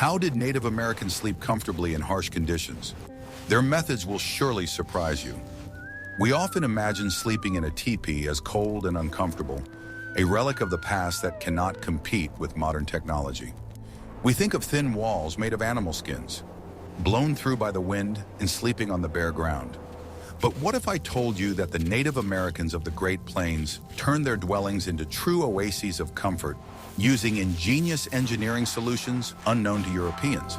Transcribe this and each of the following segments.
How did Native Americans sleep comfortably in harsh conditions? Their methods will surely surprise you. We often imagine sleeping in a teepee as cold and uncomfortable, a relic of the past that cannot compete with modern technology. We think of thin walls made of animal skins, blown through by the wind and sleeping on the bare ground. But what if I told you that the Native Americans of the Great Plains turned their dwellings into true oases of comfort using ingenious engineering solutions unknown to Europeans?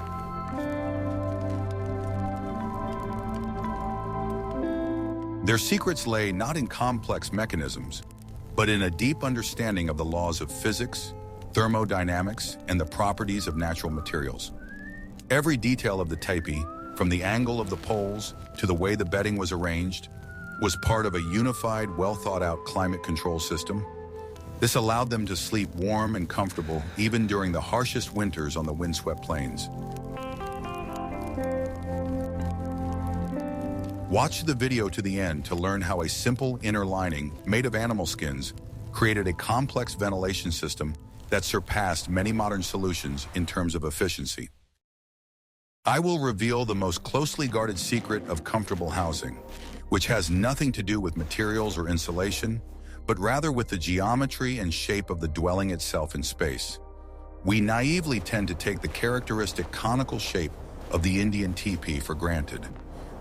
Their secrets lay not in complex mechanisms, but in a deep understanding of the laws of physics, thermodynamics, and the properties of natural materials. Every detail of the teepee, from the angle of the poles to the way the bedding was arranged, was part of a unified, well-thought-out climate control system. This allowed them to sleep warm and comfortable even during the harshest winters on the windswept plains. Watch the video to the end to learn how a simple inner lining made of animal skins created a complex ventilation system that surpassed many modern solutions in terms of efficiency. I will reveal the most closely guarded secret of comfortable housing, which has nothing to do with materials or insulation, but rather with the geometry and shape of the dwelling itself in space. We naively tend to take the characteristic conical shape of the Indian teepee for granted,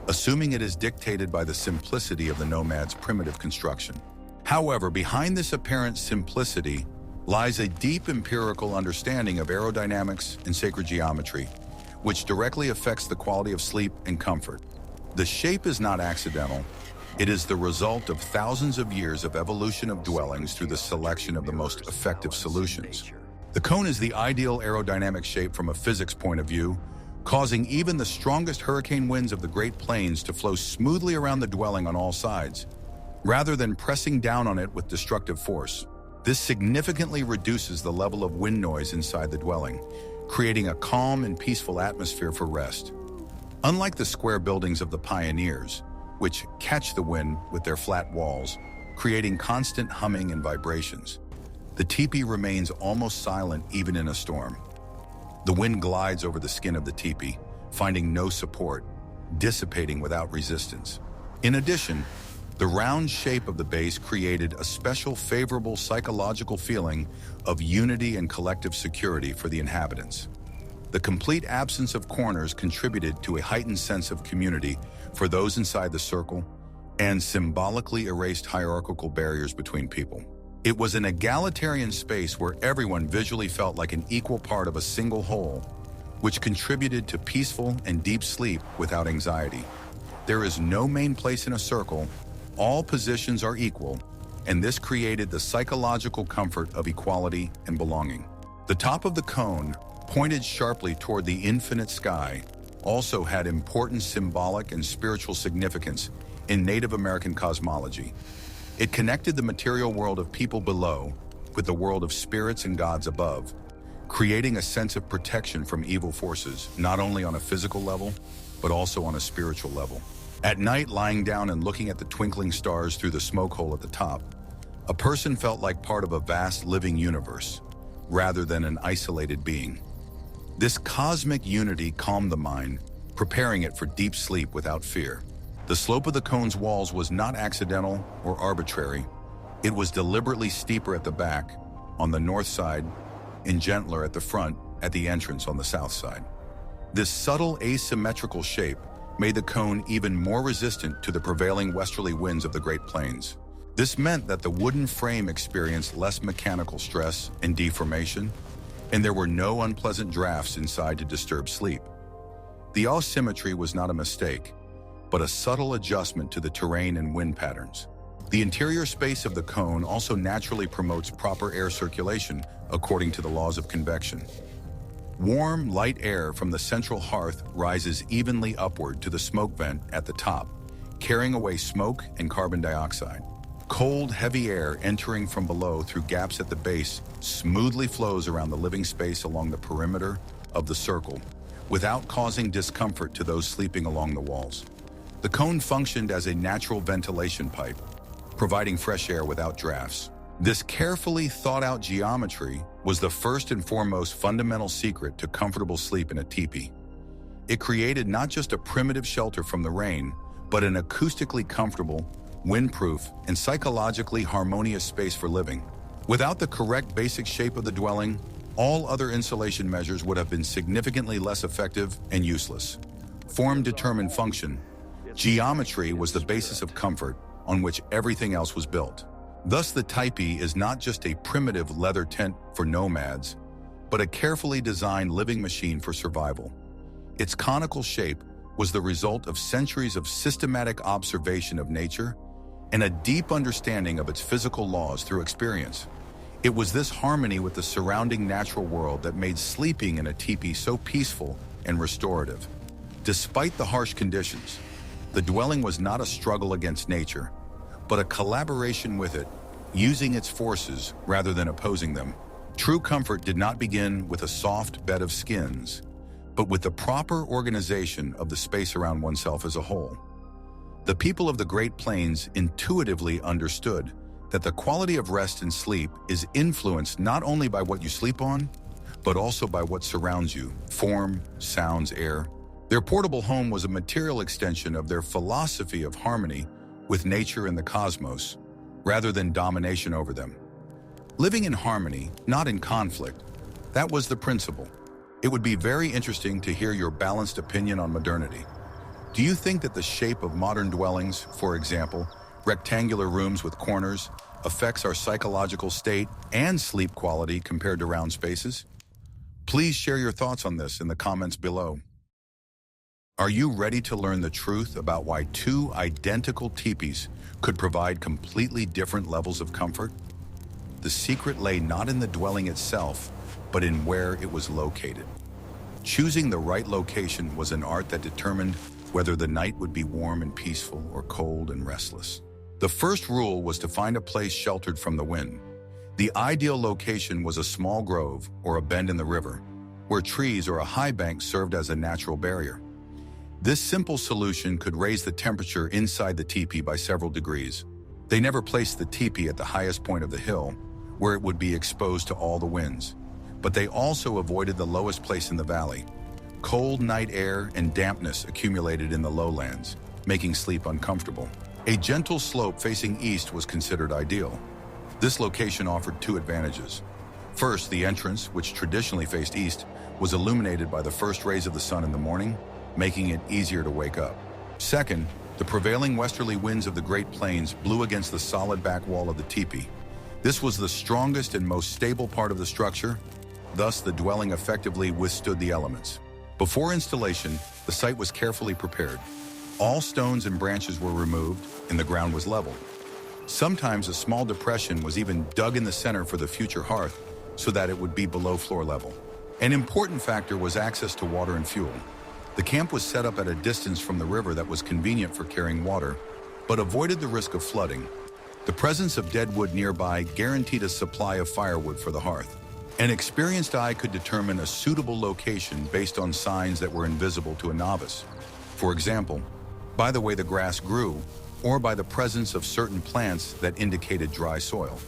assuming it is dictated by the simplicity of the nomad's primitive construction. However, behind this apparent simplicity lies a deep empirical understanding of aerodynamics and sacred geometry, which directly affects the quality of sleep and comfort. The shape is not accidental. It is the result of thousands of years of evolution of dwellings through the selection of the most effective solutions. The cone is the ideal aerodynamic shape from a physics point of view, causing even the strongest hurricane winds of the Great Plains to flow smoothly around the dwelling on all sides, rather than pressing down on it with destructive force. This significantly reduces the level of wind noise inside the dwelling, creating a calm and peaceful atmosphere for rest. Unlike the square buildings of the pioneers, which catch the wind with their flat walls, creating constant humming and vibrations, the teepee remains almost silent even in a storm. The wind glides over the skin of the teepee, finding no support, dissipating without resistance. In addition, the round shape of the base created a special favorable psychological feeling of unity and collective security for the inhabitants. The complete absence of corners contributed to a heightened sense of community for those inside the circle and symbolically erased hierarchical barriers between people. It was an egalitarian space where everyone visually felt like an equal part of a single whole, which contributed to peaceful and deep sleep without anxiety. There is no main place in a circle. All positions are equal, and this created the psychological comfort of equality and belonging. The top of the cone, pointed sharply toward the infinite sky, also had important symbolic and spiritual significance in Native American cosmology. It connected the material world of people below with the world of spirits and gods above, creating a sense of protection from evil forces, not only on a physical level, but also on a spiritual level. At night, lying down and looking at the twinkling stars through the smoke hole at the top, a person felt like part of a vast living universe, rather than an isolated being. This cosmic unity calmed the mind, preparing it for deep sleep without fear. The slope of the cone's walls was not accidental or arbitrary. It was deliberately steeper at the back, on the north side, and gentler at the front, at the entrance on the south side. This subtle asymmetrical shape made the cone even more resistant to the prevailing westerly winds of the Great Plains. This meant that the wooden frame experienced less mechanical stress and deformation, and there were no unpleasant drafts inside to disturb sleep. The asymmetry was not a mistake, but a subtle adjustment to the terrain and wind patterns. The interior space of the cone also naturally promotes proper air circulation according to the laws of convection. Warm, light air from the central hearth rises evenly upward to the smoke vent at the top, carrying away smoke and carbon dioxide. Cold, heavy air entering from below through gaps at the base smoothly flows around the living space along the perimeter of the circle, without causing discomfort to those sleeping along the walls. The cone functioned as a natural ventilation pipe, providing fresh air without drafts. This carefully thought-out geometry was the first and foremost fundamental secret to comfortable sleep in a teepee. It created not just a primitive shelter from the rain, but an acoustically comfortable, windproof, and psychologically harmonious space for living. Without the correct basic shape of the dwelling, all other insulation measures would have been significantly less effective and useless. Form determined function. Geometry was the basis of comfort on which everything else was built. Thus, the teepee is not just a primitive leather tent for nomads, but a carefully designed living machine for survival. Its conical shape was the result of centuries of systematic observation of nature and a deep understanding of its physical laws through experience. It was this harmony with the surrounding natural world that made sleeping in a teepee so peaceful and restorative. Despite the harsh conditions, the dwelling was not a struggle against nature, but a collaboration with it, using its forces rather than opposing them. True comfort did not begin with a soft bed of skins, but with the proper organization of the space around oneself as a whole. The people of the Great Plains intuitively understood that the quality of rest and sleep is influenced not only by what you sleep on, but also by what surrounds you: form, sounds, air. Their portable home was a material extension of their philosophy of harmony with nature and the cosmos, rather than domination over them. Living in harmony, not in conflict, that was the principle. It would be very interesting to hear your balanced opinion on modernity. Do you think that the shape of modern dwellings, for example, rectangular rooms with corners, affects our psychological state and sleep quality compared to round spaces? Please share your thoughts on this in the comments below. Are you ready to learn the truth about why two identical teepees could provide completely different levels of comfort? The secret lay not in the dwelling itself, but in where it was located. Choosing the right location was an art that determined whether the night would be warm and peaceful or cold and restless. The first rule was to find a place sheltered from the wind. The ideal location was a small grove or a bend in the river, where trees or a high bank served as a natural barrier. This simple solution could raise the temperature inside the teepee by several degrees. They never placed the teepee at the highest point of the hill, where it would be exposed to all the winds, but they also avoided the lowest place in the valley. Cold night air and dampness accumulated in the lowlands, making sleep uncomfortable. A gentle slope facing east was considered ideal. This location offered two advantages. First, the entrance, which traditionally faced east, was illuminated by the first rays of the sun in the morning, making it easier to wake up. Second, the prevailing westerly winds of the Great Plains blew against the solid back wall of the teepee. This was the strongest and most stable part of the structure, thus the dwelling effectively withstood the elements. Before installation, the site was carefully prepared. All stones and branches were removed, and the ground was leveled. Sometimes a small depression was even dug in the center for the future hearth, so that it would be below floor level. An important factor was access to water and fuel. The camp was set up at a distance from the river that was convenient for carrying water, but avoided the risk of flooding. The presence of dead wood nearby guaranteed a supply of firewood for the hearth. An experienced eye could determine a suitable location based on signs that were invisible to a novice. For example, by the way the grass grew, or by the presence of certain plants that indicated dry soil.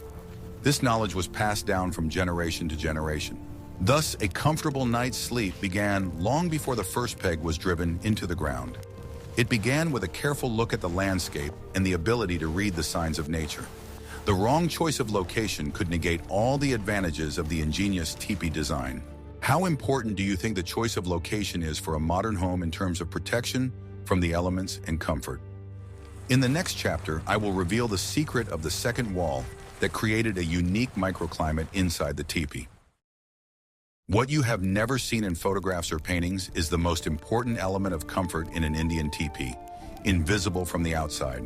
This knowledge was passed down from generation to generation. Thus, a comfortable night's sleep began long before the first peg was driven into the ground. It began with a careful look at the landscape and the ability to read the signs of nature. The wrong choice of location could negate all the advantages of the ingenious teepee design. How important do you think the choice of location is for a modern home in terms of protection from the elements and comfort? In the next chapter, I will reveal the secret of the second wall that created a unique microclimate inside the teepee. What you have never seen in photographs or paintings is the most important element of comfort in an Indian teepee, invisible from the outside.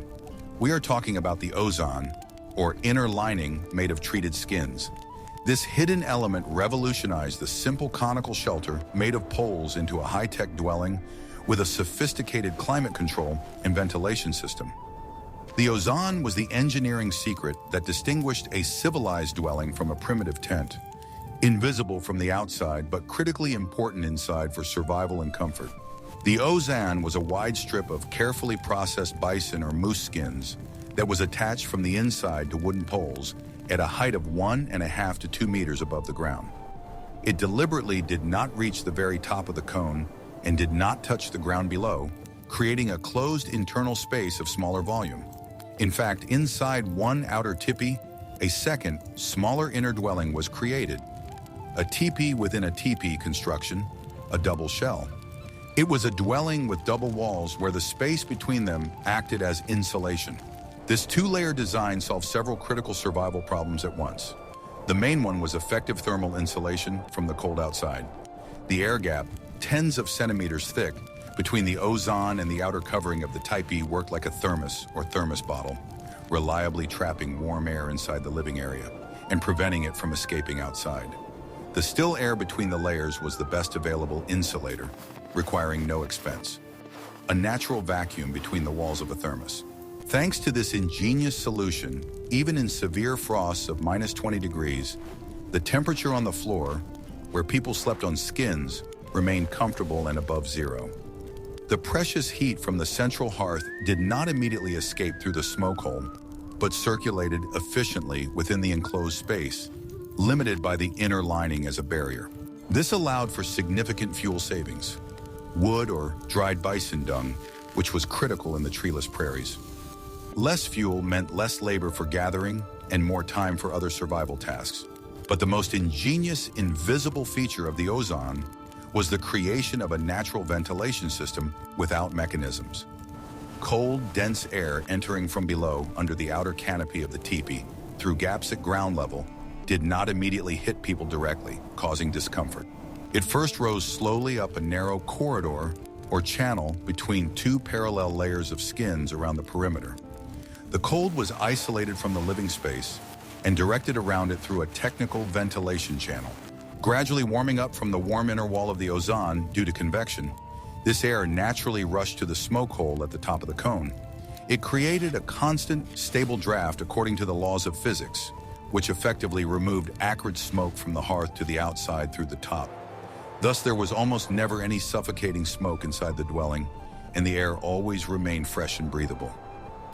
We are talking about the ozan, or inner lining made of treated skins. This hidden element revolutionized the simple conical shelter made of poles into a high-tech dwelling with a sophisticated climate control and ventilation system. The ozan was the engineering secret that distinguished a civilized dwelling from a primitive tent. Invisible from the outside, but critically important inside for survival and comfort. The ozan was a wide strip of carefully processed bison or moose skins that was attached from the inside to wooden poles at a height of 1.5 to 2 meters above the ground. It deliberately did not reach the very top of the cone and did not touch the ground below, creating a closed internal space of smaller volume. In fact, inside one outer teepee, a second, smaller inner dwelling was created. A teepee within a teepee construction, a double shell. It was a dwelling with double walls where the space between them acted as insulation. This two-layer design solved several critical survival problems at once. The main one was effective thermal insulation from the cold outside. The air gap, tens of centimeters thick, between the ozon and the outer covering of the teepee worked like a thermos or thermos bottle, reliably trapping warm air inside the living area and preventing it from escaping outside. The still air between the layers was the best available insulator, requiring no expense. A natural vacuum between the walls of a thermos. Thanks to this ingenious solution, even in severe frosts of -20 degrees, the temperature on the floor, where people slept on skins, remained comfortable and above zero. The precious heat from the central hearth did not immediately escape through the smoke hole, but circulated efficiently within the enclosed space, limited by the inner lining as a barrier. This allowed for significant fuel savings. Wood or dried bison dung, which was critical in the treeless prairies. Less fuel meant less labor for gathering and more time for other survival tasks. But the most ingenious, invisible feature of the ozon was the creation of a natural ventilation system without mechanisms. Cold, dense air entering from below under the outer canopy of the teepee through gaps at ground level did not immediately hit people directly, causing discomfort. It first rose slowly up a narrow corridor or channel between two parallel layers of skins around the perimeter. The cold was isolated from the living space and directed around it through a technical ventilation channel. Gradually warming up from the warm inner wall of the ozon due to convection, this air naturally rushed to the smoke hole at the top of the cone. It created a constant, stable draft according to the laws of physics, which effectively removed acrid smoke from the hearth to the outside through the top. Thus, there was almost never any suffocating smoke inside the dwelling, and the air always remained fresh and breathable.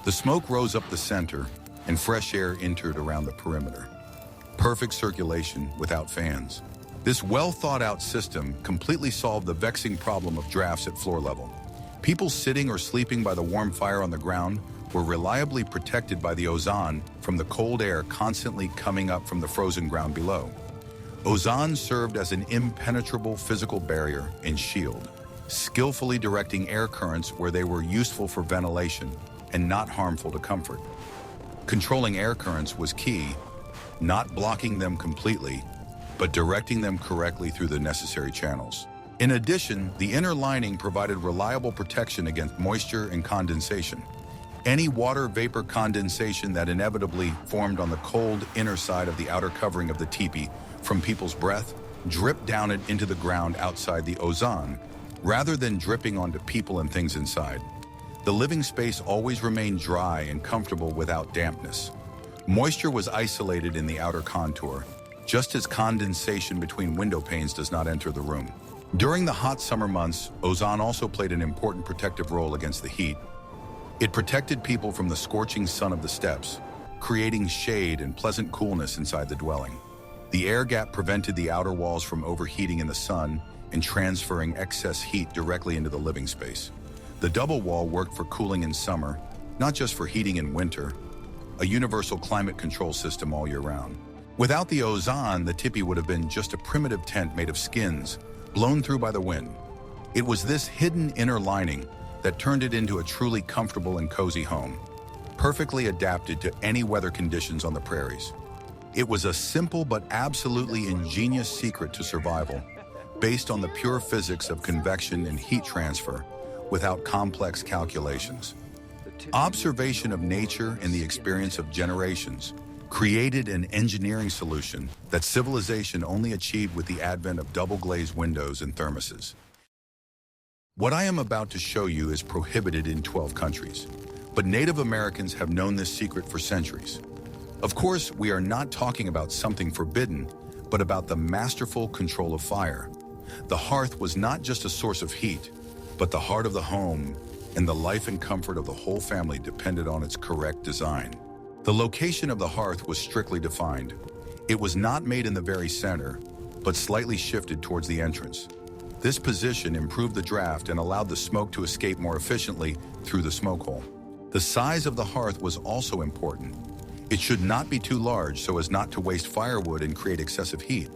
The smoke rose up the center, and fresh air entered around the perimeter. Perfect circulation without fans. This well-thought-out system completely solved the vexing problem of drafts at floor level. People sitting or sleeping by the warm fire on the ground were reliably protected by the ozon from the cold air constantly coming up from the frozen ground below. Ozon served as an impenetrable physical barrier and shield, skillfully directing air currents where they were useful for ventilation and not harmful to comfort. Controlling air currents was key, not blocking them completely, but directing them correctly through the necessary channels. In addition, the inner lining provided reliable protection against moisture and condensation. Any water vapor condensation that inevitably formed on the cold inner side of the outer covering of the teepee from people's breath dripped down it into the ground outside the ozon, rather than dripping onto people and things inside. The living space always remained dry and comfortable without dampness. Moisture was isolated in the outer contour, just as condensation between window panes does not enter the room. During the hot summer months, ozon also played an important protective role against the heat. It protected people from the scorching sun of the steppes, creating shade and pleasant coolness inside the dwelling. The air gap prevented the outer walls from overheating in the sun and transferring excess heat directly into the living space. The double wall worked for cooling in summer, not just for heating in winter, a universal climate control system all year round. Without the ozon, the teepee would have been just a primitive tent made of skins, blown through by the wind. It was this hidden inner lining that turned it into a truly comfortable and cozy home, perfectly adapted to any weather conditions on the prairies. It was a simple but absolutely ingenious secret to survival, based on the pure physics of convection and heat transfer, without complex calculations. Observation of nature and the experience of generations created an engineering solution that civilization only achieved with the advent of double-glazed windows and thermoses. What I am about to show you is prohibited in 12 countries, but Native Americans have known this secret for centuries. Of course, we are not talking about something forbidden, but about the masterful control of fire. The hearth was not just a source of heat, but the heart of the home, and the life and comfort of the whole family depended on its correct design. The location of the hearth was strictly defined. It was not made in the very center, but slightly shifted towards the entrance. This position improved the draft and allowed the smoke to escape more efficiently through the smoke hole. The size of the hearth was also important. It should not be too large so as not to waste firewood and create excessive heat.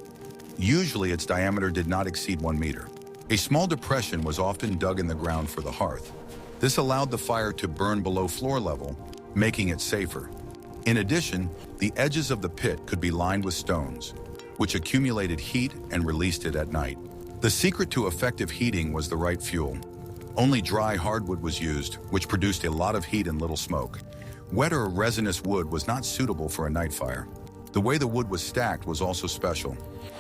Usually its diameter did not exceed 1 meter. A small depression was often dug in the ground for the hearth. This allowed the fire to burn below floor level, making it safer. In addition, the edges of the pit could be lined with stones, which accumulated heat and released it at night. The secret to effective heating was the right fuel. Only dry hardwood was used, which produced a lot of heat and little smoke. Wet or resinous wood was not suitable for a night fire. The way the wood was stacked was also special.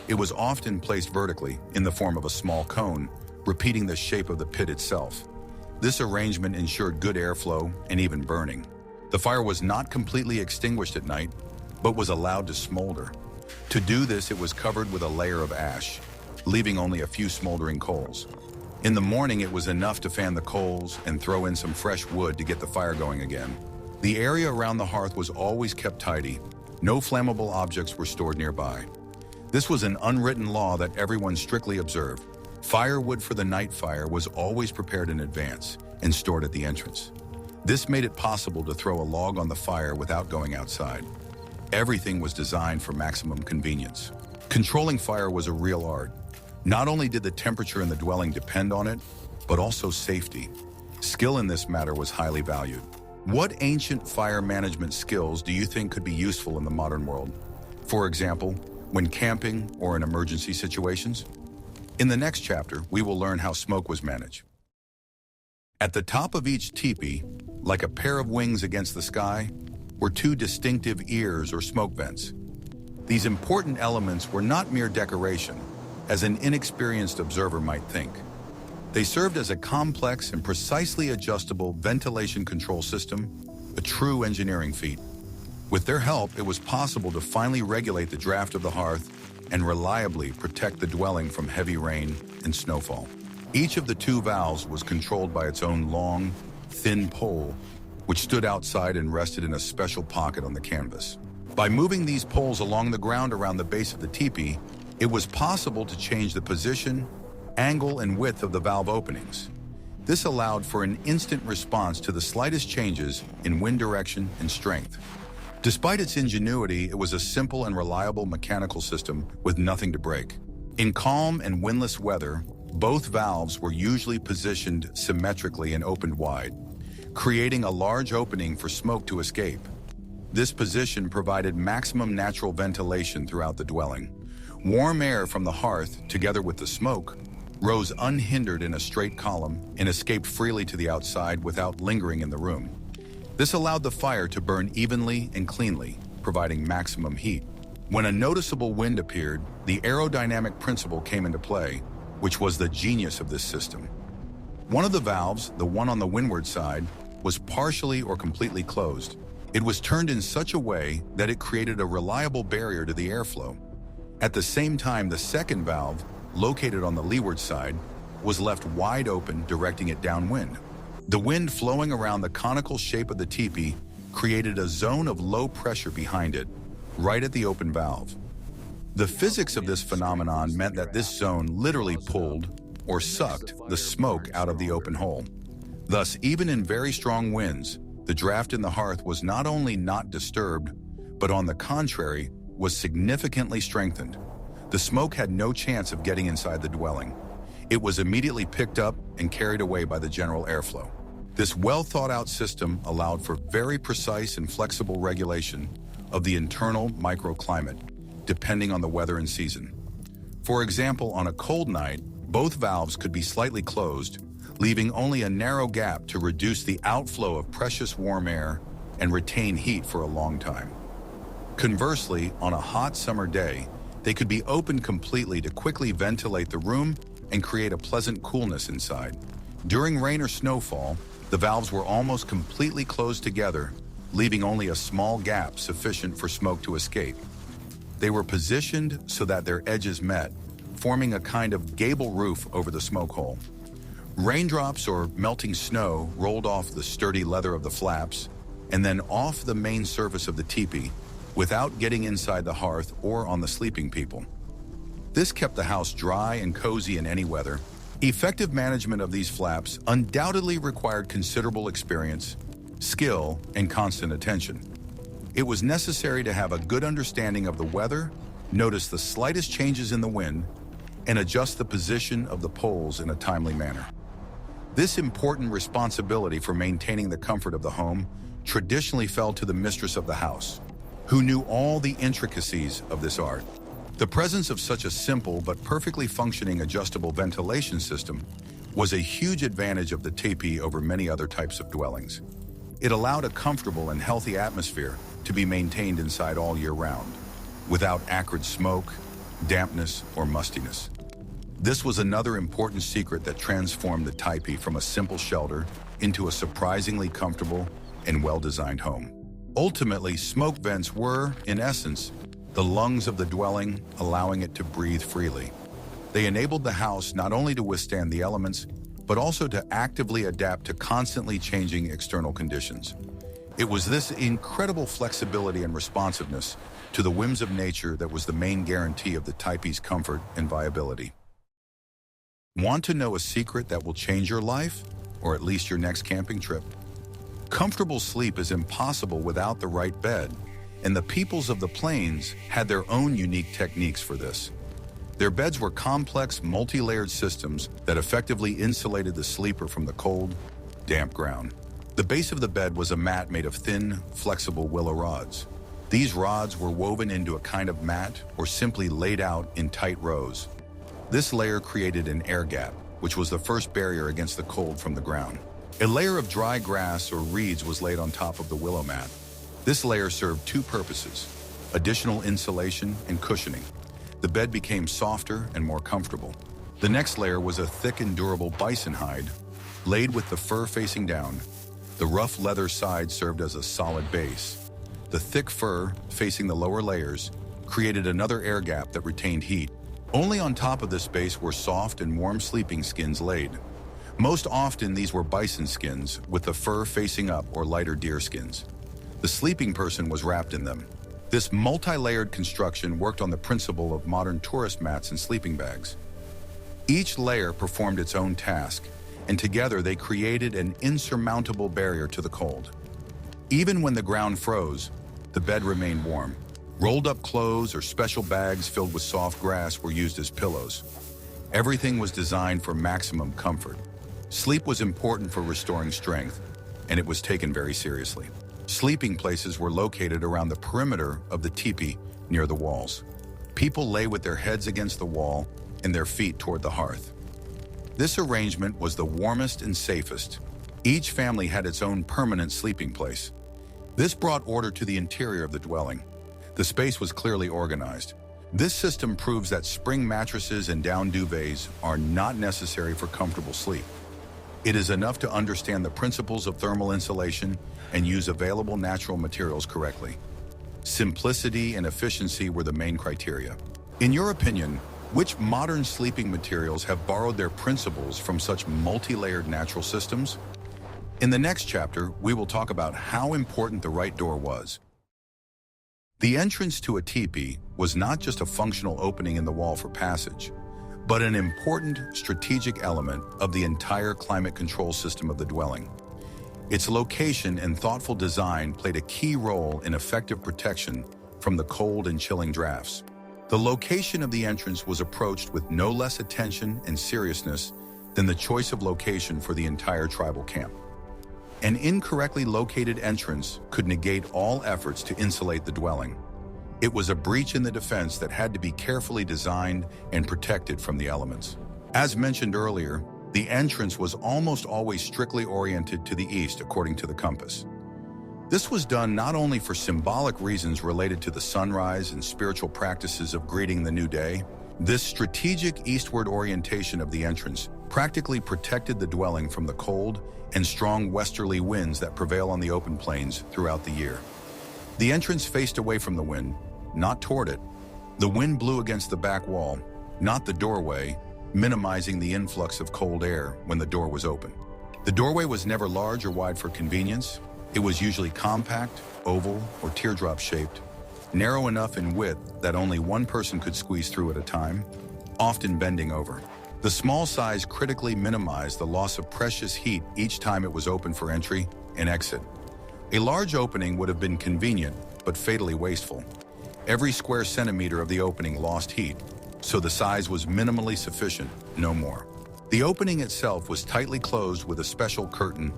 It was often placed vertically, in the form of a small cone, repeating the shape of the pit itself. This arrangement ensured good airflow and even burning. The fire was not completely extinguished at night, but was allowed to smolder. To do this, it was covered with a layer of ash, leaving only a few smoldering coals. In the morning, it was enough to fan the coals and throw in some fresh wood to get the fire going again. The area around the hearth was always kept tidy. No flammable objects were stored nearby. This was an unwritten law that everyone strictly observed. Firewood for the night fire was always prepared in advance and stored at the entrance. This made it possible to throw a log on the fire without going outside. Everything was designed for maximum convenience. Controlling fire was a real art. Not only did the temperature in the dwelling depend on it, but also safety. Skill in this matter was highly valued. What ancient fire management skills do you think could be useful in the modern world? For example, when camping or in emergency situations? In the next chapter, we will learn how smoke was managed. At the top of each teepee, like a pair of wings against the sky, were 2 distinctive ears or smoke vents. These important elements were not mere decoration, as an inexperienced observer might think. They served as a complex and precisely adjustable ventilation control system, a true engineering feat. With their help, it was possible to finally regulate the draft of the hearth and reliably protect the dwelling from heavy rain and snowfall. Each of the 2 valves was controlled by its own long, thin pole, which stood outside and rested in a special pocket on the canvas. By moving these poles along the ground around the base of the teepee, it was possible to change the position, angle, and width of the valve openings. This allowed for an instant response to the slightest changes in wind direction and strength. Despite its ingenuity, it was a simple and reliable mechanical system with nothing to break. In calm and windless weather, both valves were usually positioned symmetrically and opened wide, creating a large opening for smoke to escape. This position provided maximum natural ventilation throughout the dwelling. Warm air from the hearth, together with the smoke, rose unhindered in a straight column and escaped freely to the outside without lingering in the room. This allowed the fire to burn evenly and cleanly, providing maximum heat. When a noticeable wind appeared, the aerodynamic principle came into play, which was the genius of this system. One of the valves, the one on the windward side, was partially or completely closed. It was turned in such a way that it created a reliable barrier to the airflow. At the same time, the second valve, located on the leeward side, was left wide open, directing it downwind. The wind flowing around the conical shape of the teepee created a zone of low pressure behind it, right at the open valve. The physics of this phenomenon meant that this zone literally pulled or sucked the smoke out of the open hole. Thus, even in very strong winds, the draft in the hearth was not only not disturbed, but on the contrary, was significantly strengthened. The smoke had no chance of getting inside the dwelling. It was immediately picked up and carried away by the general airflow. This well-thought-out system allowed for very precise and flexible regulation of the internal microclimate, depending on the weather and season. For example, on a cold night, both valves could be slightly closed, leaving only a narrow gap to reduce the outflow of precious warm air and retain heat for a long time. Conversely, on a hot summer day, they could be opened completely to quickly ventilate the room and create a pleasant coolness inside. During rain or snowfall, the valves were almost completely closed together, leaving only a small gap sufficient for smoke to escape. They were positioned so that their edges met, forming a kind of gable roof over the smoke hole. Raindrops or melting snow rolled off the sturdy leather of the flaps, and then off the main surface of the teepee without getting inside the hearth or on the sleeping people. This kept the house dry and cozy in any weather. Effective management of these flaps undoubtedly required considerable experience, skill, and constant attention. It was necessary to have a good understanding of the weather, notice the slightest changes in the wind, and adjust the position of the poles in a timely manner. This important responsibility for maintaining the comfort of the home traditionally fell to the mistress of the house, who knew all the intricacies of this art. The presence of such a simple but perfectly functioning adjustable ventilation system was a huge advantage of the teepee over many other types of dwellings. It allowed a comfortable and healthy atmosphere to be maintained inside all year round, without acrid smoke, dampness, or mustiness. This was another important secret that transformed the teepee from a simple shelter into a surprisingly comfortable and well-designed home. Ultimately, smoke vents were, in essence, the lungs of the dwelling, allowing it to breathe freely. They enabled the house not only to withstand the elements, but also to actively adapt to constantly changing external conditions. It was this incredible flexibility and responsiveness to the whims of nature that was the main guarantee of the teepee's comfort and viability. Want to know a secret that will change your life, or at least your next camping trip? Comfortable sleep is impossible without the right bed, and the peoples of the plains had their own unique techniques for this. Their beds were complex, multi-layered systems that effectively insulated the sleeper from the cold, damp ground. The base of the bed was a mat made of thin, flexible willow rods. These rods were woven into a kind of mat or simply laid out in tight rows. This layer created an air gap, which was the first barrier against the cold from the ground. A layer of dry grass or reeds was laid on top of the willow mat. This layer served two purposes: additional insulation and cushioning. The bed became softer and more comfortable. The next layer was a thick and durable bison hide, laid with the fur facing down. The rough leather side served as a solid base. The thick fur, facing the lower layers, created another air gap that retained heat. Only on top of this base were soft and warm sleeping skins laid. Most often these were bison skins, with the fur facing up, or lighter deer skins. The sleeping person was wrapped in them. This multi-layered construction worked on the principle of modern tourist mats and sleeping bags. Each layer performed its own task, and together they created an insurmountable barrier to the cold. Even when the ground froze, the bed remained warm. Rolled-up clothes or special bags filled with soft grass were used as pillows. Everything was designed for maximum comfort. Sleep was important for restoring strength, and it was taken very seriously. Sleeping places were located around the perimeter of the teepee near the walls. People lay with their heads against the wall and their feet toward the hearth. This arrangement was the warmest and safest. Each family had its own permanent sleeping place. This brought order to the interior of the dwelling. The space was clearly organized. This system proves that spring mattresses and down duvets are not necessary for comfortable sleep. It is enough to understand the principles of thermal insulation and use available natural materials correctly. Simplicity and efficiency were the main criteria. In your opinion, which modern sleeping materials have borrowed their principles from such multi-layered natural systems? In the next chapter, we will talk about how important the right door was. The entrance to a teepee was not just a functional opening in the wall for passage, but an important strategic element of the entire climate control system of the dwelling. Its location and thoughtful design played a key role in effective protection from the cold and chilling drafts. The location of the entrance was approached with no less attention and seriousness than the choice of location for the entire tribal camp. An incorrectly located entrance could negate all efforts to insulate the dwelling. It was a breach in the defense that had to be carefully designed and protected from the elements. As mentioned earlier, the entrance was almost always strictly oriented to the east according to the compass. This was done not only for symbolic reasons related to the sunrise and spiritual practices of greeting the new day. This strategic eastward orientation of the entrance practically protected the dwelling from the cold and strong westerly winds that prevail on the open plains throughout the year. The entrance faced away from the wind, not toward it. The wind blew against the back wall, not the doorway, minimizing the influx of cold air when the door was open. The doorway was never large or wide for convenience. It was usually compact, oval, or teardrop-shaped, narrow enough in width that only one person could squeeze through at a time, often bending over. The small size critically minimized the loss of precious heat each time it was open for entry and exit. A large opening would have been convenient, but fatally wasteful. Every square centimeter of the opening lost heat, so the size was minimally sufficient, no more. The opening itself was tightly closed with a special curtain,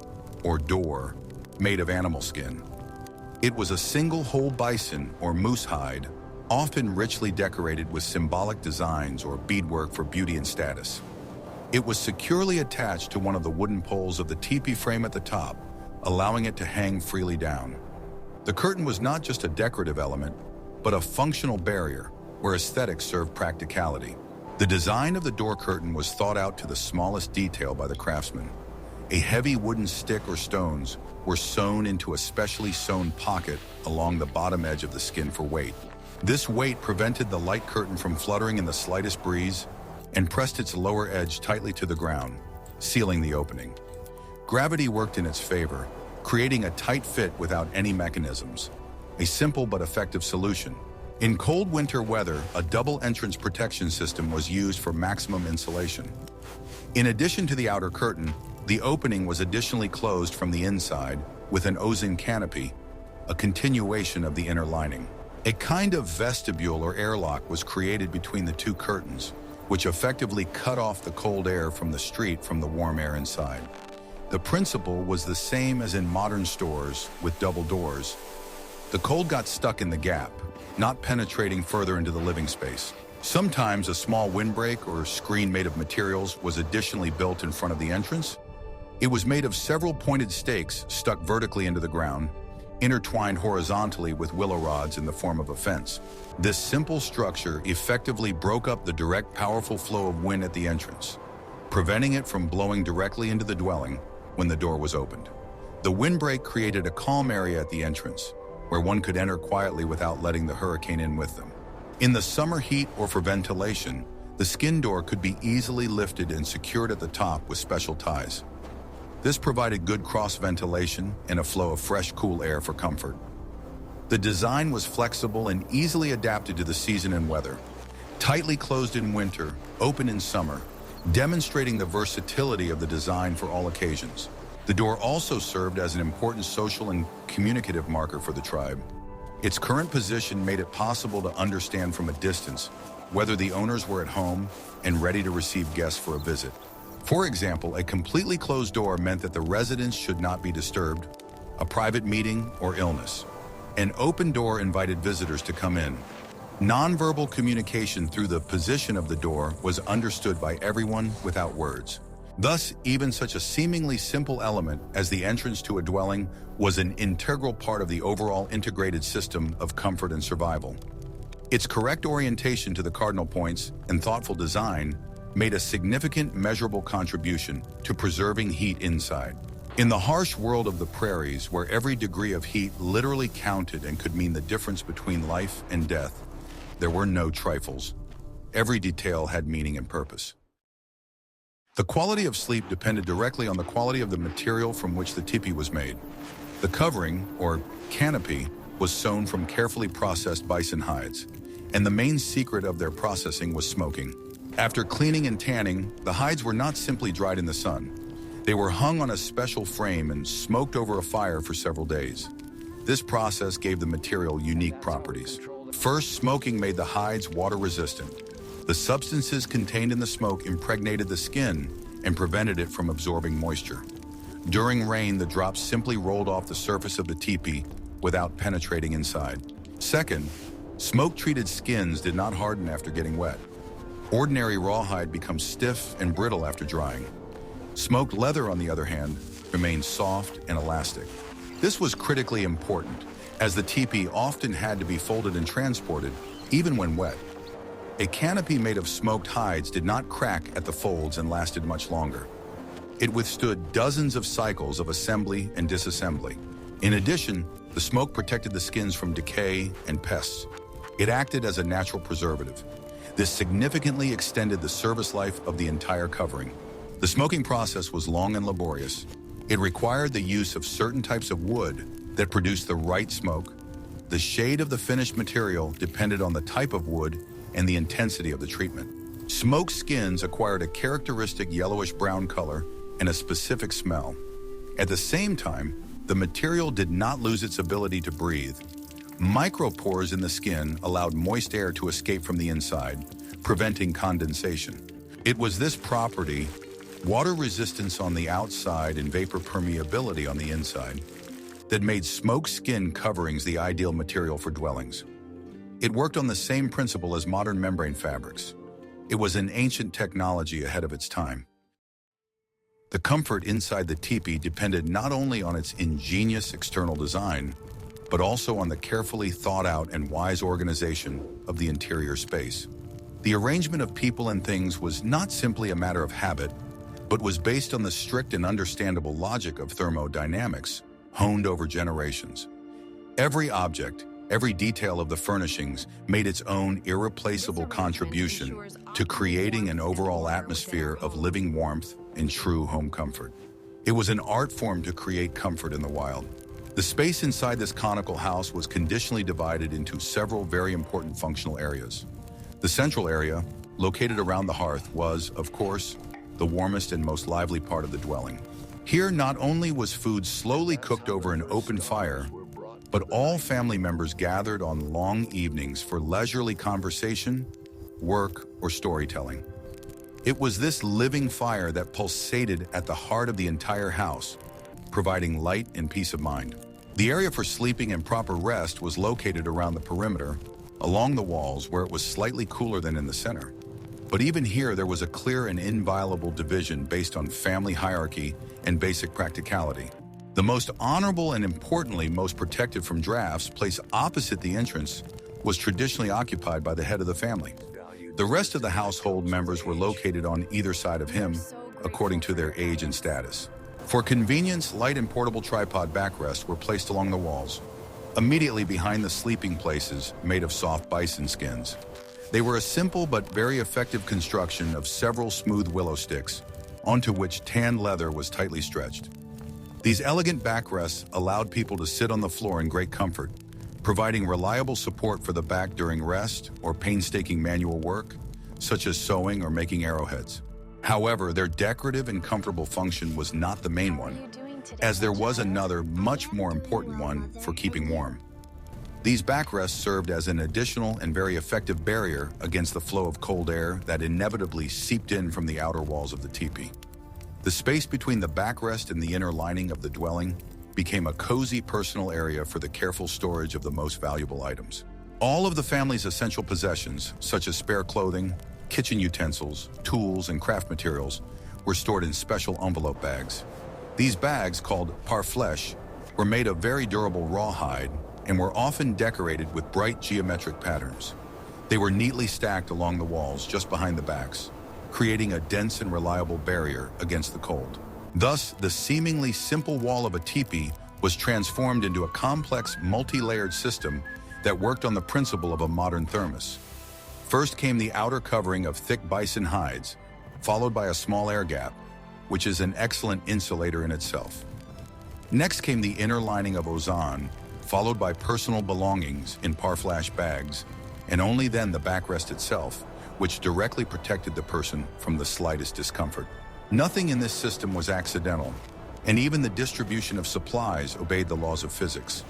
or door, made of animal skin. It was a single whole bison or moose hide, often richly decorated with symbolic designs or beadwork for beauty and status. It was securely attached to one of the wooden poles of the teepee frame at the top, allowing it to hang freely down. The curtain was not just a decorative element, but a functional barrier where aesthetics served practicality. The design of the door curtain was thought out to the smallest detail by the craftsman. A heavy wooden stick or stones were sewn into a specially sewn pocket along the bottom edge of the skin for weight. This weight prevented the light curtain from fluttering in the slightest breeze and pressed its lower edge tightly to the ground, sealing the opening. Gravity worked in its favor, creating a tight fit without any mechanisms. A simple but effective solution. In cold winter weather, a double entrance protection system was used for maximum insulation. In addition to the outer curtain, the opening was additionally closed from the inside with an ozan canopy, a continuation of the inner lining. A kind of vestibule or airlock was created between the two curtains, which effectively cut off the cold air from the street from the warm air inside. The principle was the same as in modern stores with double doors. The cold got stuck in the gap, not penetrating further into the living space. Sometimes a small windbreak or screen made of materials was additionally built in front of the entrance. It was made of several pointed stakes stuck vertically into the ground, intertwined horizontally with willow rods in the form of a fence. This simple structure effectively broke up the direct, powerful flow of wind at the entrance, preventing it from blowing directly into the dwelling when the door was opened. The windbreak created a calm area at the entrance, where one could enter quietly without letting the hurricane in with them. In the summer heat or for ventilation, the skin door could be easily lifted and secured at the top with special ties. This provided good cross-ventilation and a flow of fresh, cool air for comfort. The design was flexible and easily adapted to the season and weather. Tightly closed in winter, open in summer, demonstrating the versatility of the design for all occasions. The door also served as an important social and communicative marker for the tribe. Its current position made it possible to understand from a distance whether the owners were at home and ready to receive guests for a visit. For example, a completely closed door meant that the residents should not be disturbed, a private meeting, or illness. An open door invited visitors to come in. Nonverbal communication through the position of the door was understood by everyone without words. Thus, even such a seemingly simple element as the entrance to a dwelling was an integral part of the overall integrated system of comfort and survival. Its correct orientation to the cardinal points and thoughtful design made a significant, measurable contribution to preserving heat inside. In the harsh world of the prairies, where every degree of heat literally counted and could mean the difference between life and death, there were no trifles. Every detail had meaning and purpose. The quality of sleep depended directly on the quality of the material from which the teepee was made. The covering, or canopy, was sewn from carefully processed bison hides, and the main secret of their processing was smoking. After cleaning and tanning, the hides were not simply dried in the sun. They were hung on a special frame and smoked over a fire for several days. This process gave the material unique properties. First, smoking made the hides water-resistant. The substances contained in the smoke impregnated the skin and prevented it from absorbing moisture. During rain, the drops simply rolled off the surface of the teepee without penetrating inside. Second, smoke-treated skins did not harden after getting wet. Ordinary rawhide becomes stiff and brittle after drying. Smoked leather, on the other hand, remains soft and elastic. This was critically important, as the teepee often had to be folded and transported, even when wet. A canopy made of smoked hides did not crack at the folds and lasted much longer. It withstood dozens of cycles of assembly and disassembly. In addition, the smoke protected the skins from decay and pests. It acted as a natural preservative. This significantly extended the service life of the entire covering. The smoking process was long and laborious. It required the use of certain types of wood that produced the right smoke. The shade of the finished material depended on the type of wood and the intensity of the treatment. Smoked skins acquired a characteristic yellowish-brown color and a specific smell. At the same time, the material did not lose its ability to breathe. Micropores in the skin allowed moist air to escape from the inside, preventing condensation. It was this property, water resistance on the outside and vapor permeability on the inside, that made smoked skin coverings the ideal material for dwellings. It worked on the same principle as modern membrane fabrics. It was an ancient technology ahead of its time. The comfort inside the teepee depended not only on its ingenious external design, but also on the carefully thought out and wise organization of the interior space. The arrangement of people and things was not simply a matter of habit, but was based on the strict and understandable logic of thermodynamics, honed over generations. Every object, every detail of the furnishings made its own irreplaceable contribution to creating an overall atmosphere of living warmth and true home comfort. It was an art form to create comfort in the wild. The space inside this conical house was conditionally divided into several very important functional areas. The central area, located around the hearth, was, of course, the warmest and most lively part of the dwelling. Here, not only was food slowly cooked over an open fire, but all family members gathered on long evenings for leisurely conversation, work, or storytelling. It was this living fire that pulsated at the heart of the entire house, providing light and peace of mind. The area for sleeping and proper rest was located around the perimeter, along the walls where it was slightly cooler than in the center. But even here, there was a clear and inviolable division based on family hierarchy and basic practicality. The most honorable and importantly most protected from drafts place opposite the entrance was traditionally occupied by the head of the family. The rest of the household members were located on either side of him, according to their age and status. For convenience, light and portable tripod backrests were placed along the walls, immediately behind the sleeping places made of soft bison skins. They were a simple but very effective construction of several smooth willow sticks, onto which tan leather was tightly stretched. These elegant backrests allowed people to sit on the floor in great comfort, providing reliable support for the back during rest or painstaking manual work, such as sewing or making arrowheads. However, their decorative and comfortable function was not the main one, as there was another, much more important one for keeping warm. These backrests served as an additional and very effective barrier against the flow of cold air that inevitably seeped in from the outer walls of the teepee. The space between the backrest and the inner lining of the dwelling became a cozy personal area for the careful storage of the most valuable items. All of the family's essential possessions, such as spare clothing, kitchen utensils, tools, and craft materials, were stored in special envelope bags. These bags, called parfleche, were made of very durable rawhide and were often decorated with bright geometric patterns. They were neatly stacked along the walls just behind the backs, creating a dense and reliable barrier against the cold. Thus, the seemingly simple wall of a teepee was transformed into a complex, multi-layered system that worked on the principle of a modern thermos. First came the outer covering of thick bison hides, followed by a small air gap, which is an excellent insulator in itself. Next came the inner lining of ozan, followed by personal belongings in parfleche bags, and only then the backrest itself, which directly protected the person from the slightest discomfort. Nothing in this system was accidental, and even the distribution of supplies obeyed the laws of physics.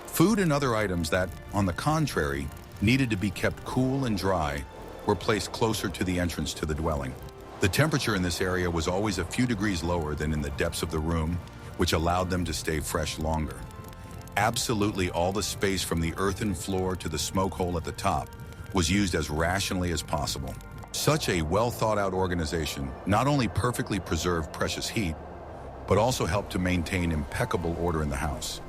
Food and other items that, on the contrary, needed to be kept cool and dry were placed closer to the entrance to the dwelling. The temperature in this area was always a few degrees lower than in the depths of the room, which allowed them to stay fresh longer. Absolutely all the space from the earthen floor to the smoke hole at the top was used as rationally as possible. Such a well-thought-out organization not only perfectly preserved precious heat, but also helped to maintain impeccable order in the house.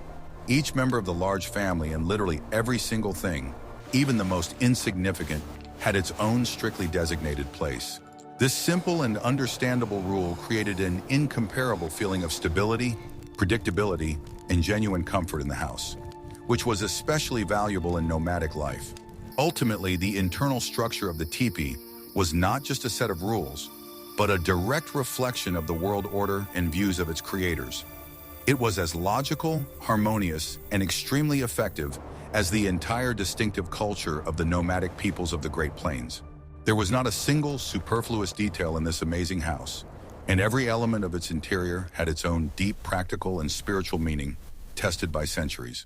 Each member of the large family and literally every single thing, even the most insignificant, had its own strictly designated place. This simple and understandable rule created an incomparable feeling of stability, predictability, and genuine comfort in the house, which was especially valuable in nomadic life. Ultimately, the internal structure of the teepee was not just a set of rules, but a direct reflection of the world order and views of its creators. It was as logical, harmonious, and extremely effective as the entire distinctive culture of the nomadic peoples of the Great Plains. There was not a single superfluous detail in this amazing house, and every element of its interior had its own deep practical and spiritual meaning, tested by centuries.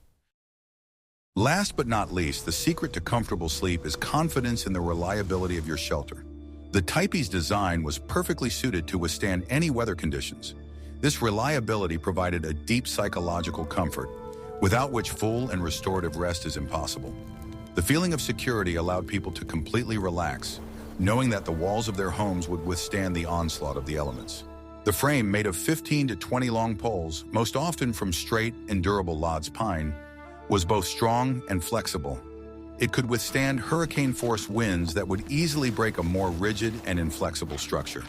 Last but not least, the secret to comfortable sleep is confidence in the reliability of your shelter. The Tipee's design was perfectly suited to withstand any weather conditions. This reliability provided a deep psychological comfort, without which full and restorative rest is impossible. The feeling of security allowed people to completely relax, knowing that the walls of their homes would withstand the onslaught of the elements. The frame, made of 15 to 20 long poles, most often from straight and durable Lodz pine, was both strong and flexible. It could withstand hurricane-force winds that would easily break a more rigid and inflexible structure.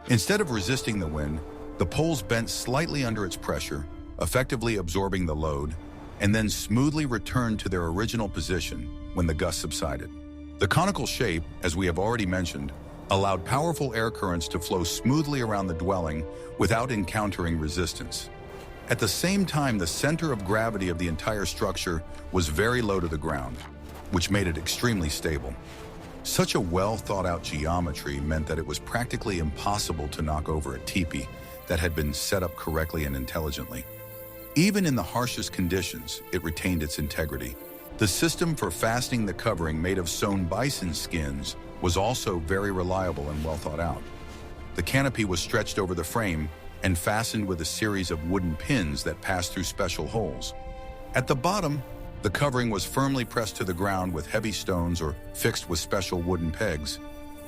Instead of resisting the wind, the poles bent slightly under its pressure, effectively absorbing the load, and then smoothly returned to their original position when the gust subsided. The conical shape, as we have already mentioned, allowed powerful air currents to flow smoothly around the dwelling without encountering resistance. At the same time, the center of gravity of the entire structure was very low to the ground, which made it extremely stable. Such a well-thought-out geometry meant that it was practically impossible to knock over a teepee that had been set up correctly and intelligently. Even in the harshest conditions, it retained its integrity. The system for fastening the covering, made of sewn bison skins, was also very reliable and well thought out. The canopy was stretched over the frame and fastened with a series of wooden pins that passed through special holes. At the bottom, the covering was firmly pressed to the ground with heavy stones or fixed with special wooden pegs,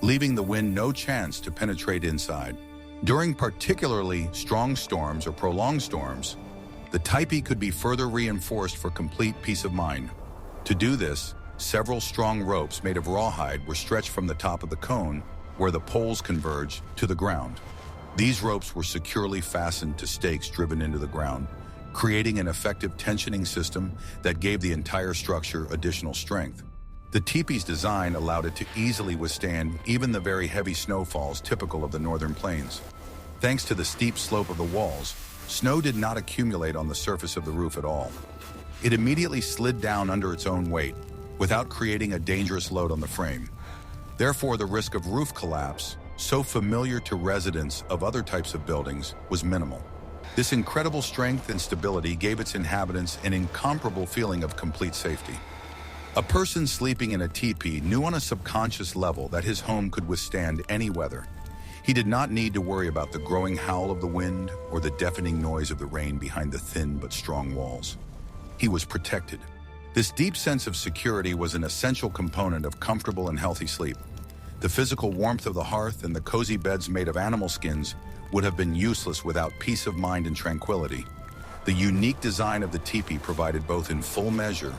leaving the wind no chance to penetrate inside. During particularly strong storms or prolonged storms, the teepee could be further reinforced for complete peace of mind. To do this, several strong ropes made of rawhide were stretched from the top of the cone, where the poles converged, to the ground. These ropes were securely fastened to stakes driven into the ground, creating an effective tensioning system that gave the entire structure additional strength. The teepee's design allowed it to easily withstand even the very heavy snowfalls typical of the northern plains. Thanks to the steep slope of the walls, snow did not accumulate on the surface of the roof at all. It immediately slid down under its own weight, without creating a dangerous load on the frame. Therefore, the risk of roof collapse, so familiar to residents of other types of buildings, was minimal. This incredible strength and stability gave its inhabitants an incomparable feeling of complete safety. A person sleeping in a teepee knew on a subconscious level that his home could withstand any weather. He did not need to worry about the growing howl of the wind or the deafening noise of the rain behind the thin but strong walls. He was protected. This deep sense of security was an essential component of comfortable and healthy sleep. The physical warmth of the hearth and the cozy beds made of animal skins would have been useless without peace of mind and tranquility. The unique design of the teepee provided both in full measure,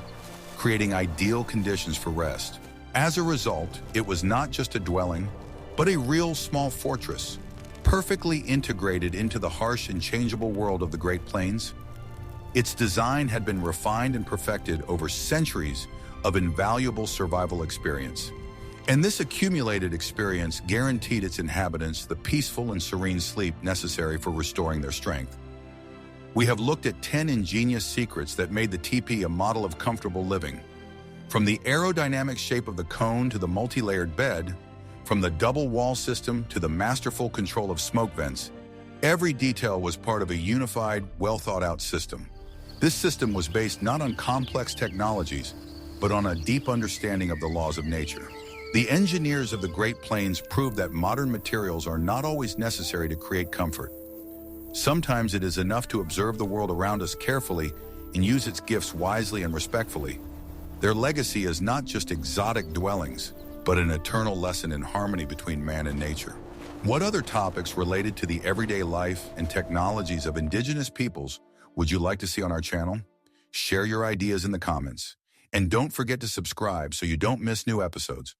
creating ideal conditions for rest. As a result, it was not just a dwelling, but a real small fortress, perfectly integrated into the harsh and changeable world of the Great Plains. Its design had been refined and perfected over centuries of invaluable survival experience. And this accumulated experience guaranteed its inhabitants the peaceful and serene sleep necessary for restoring their strength. We have looked at 10 ingenious secrets that made the teepee a model of comfortable living. From the aerodynamic shape of the cone to the multi-layered bed, from the double wall system to the masterful control of smoke vents, every detail was part of a unified, well-thought-out system. This system was based not on complex technologies, but on a deep understanding of the laws of nature. The engineers of the Great Plains proved that modern materials are not always necessary to create comfort. Sometimes it is enough to observe the world around us carefully and use its gifts wisely and respectfully. Their legacy is not just exotic dwellings, but an eternal lesson in harmony between man and nature. What other topics related to the everyday life and technologies of indigenous peoples would you like to see on our channel? Share your ideas in the comments. And don't forget to subscribe so you don't miss new episodes.